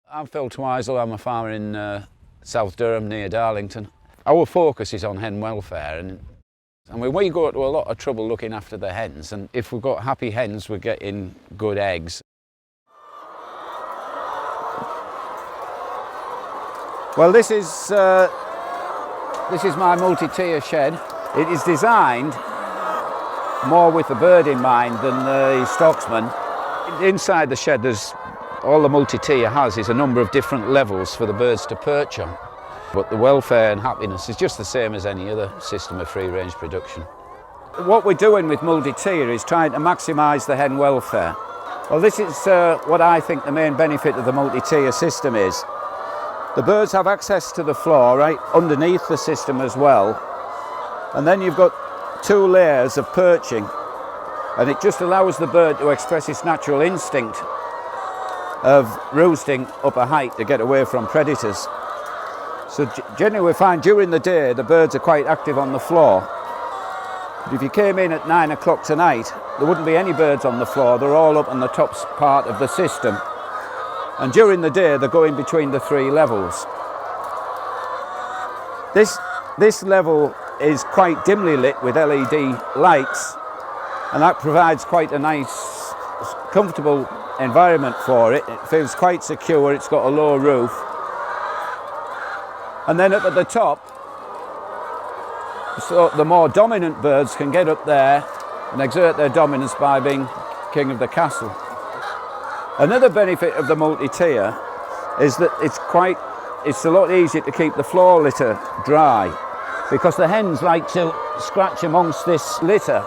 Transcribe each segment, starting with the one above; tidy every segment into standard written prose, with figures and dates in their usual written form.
I'm Phil Twizel, I'm a farmer in South Durham near Darlington. Our focus is on hen welfare and we go to a lot of trouble looking after the hens, and if we've got happy hens we're getting good eggs. Well, this is my multi-tier shed. It is designed more with the bird in mind than the stocksman. Inside the shed all the multi-tier has is a number of different levels for the birds to perch on. But the welfare and happiness is just the same as any other system of free-range production. What we're doing with multi-tier is trying to maximise the hen welfare. Well, this is what I think the main benefit of the multi-tier system is. The birds have access to the floor right underneath the system as well. And then you've got two layers of perching, and it just allows the bird to express its natural instinct of roosting up a height to get away from predators. So generally we find during the day the birds are quite active on the floor. But if you came in at 9 o'clock tonight, there wouldn't be any birds on the floor. They're all up on the top part of the system. And during the day they're going between the three levels. This level is quite dimly lit with LED lights, and that provides quite a nice, comfortable environment for it. It feels quite secure, it's got a low roof. And then up at the top, so the more dominant birds can get up there and exert their dominance by being king of the castle. Another benefit of the multi-tier is that it's a lot easier to keep the floor litter dry, because the hens like to scratch amongst this litter,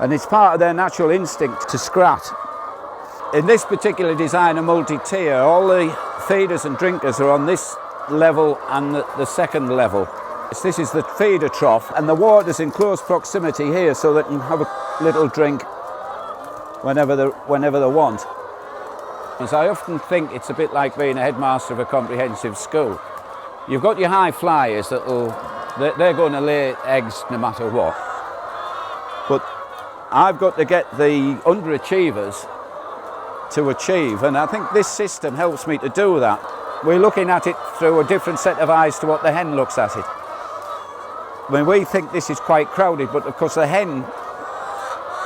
and it's part of their natural instinct to scrat. In this particular design of multi-tier, all the feeders and drinkers are on this level and the second level. This is the feeder trough, and the water's in close proximity here so they can have a little drink whenever they want. As I often think it's a bit like being a headmaster of a comprehensive school. You've got your high flyers they're going to lay eggs no matter what. But I've got to get the underachievers to achieve, and I think this system helps me to do that. We're looking at it through a different set of eyes to what the hen looks at it. I mean, we think this is quite crowded, but of course the hen,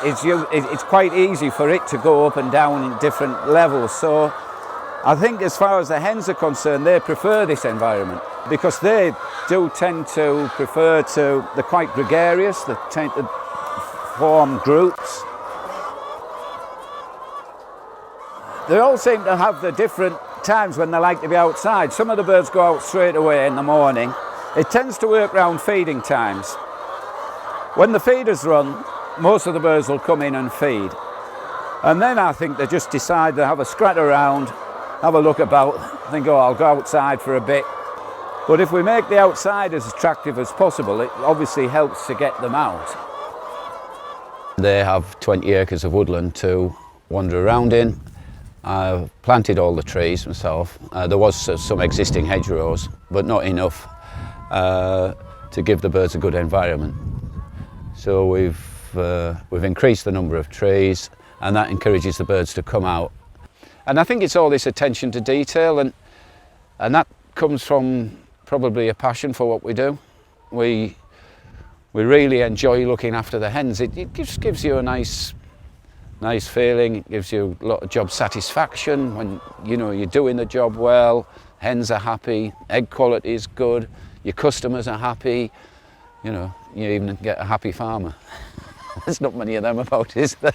it's quite easy for it to go up and down in different levels. So I think as far as the hens are concerned, they prefer this environment, because they do tend to prefer they're quite gregarious, they tend to form groups. They all seem to have the different times when they like to be outside. Some of the birds go out straight away in the morning. It tends to work around feeding times. When the feeders run, most of the birds will come in and feed. And then I think they just decide to have a scrat around, have a look about, think, oh, I'll go outside for a bit. But if we make the outside as attractive as possible, it obviously helps to get them out. They have 20 acres of woodland to wander around in. I've planted all the trees myself. There was some existing hedgerows, but not enough to give the birds a good environment. So we've increased the number of trees, and that encourages the birds to come out. And I think it's all this attention to detail, and that comes from probably a passion for what we do. We really enjoy looking after the hens. It just gives you a nice feeling. It gives you a lot of job satisfaction when you're doing the job well, hens are happy, egg quality is good, your customers are happy, you even get a happy farmer. There's not many of them about, is there?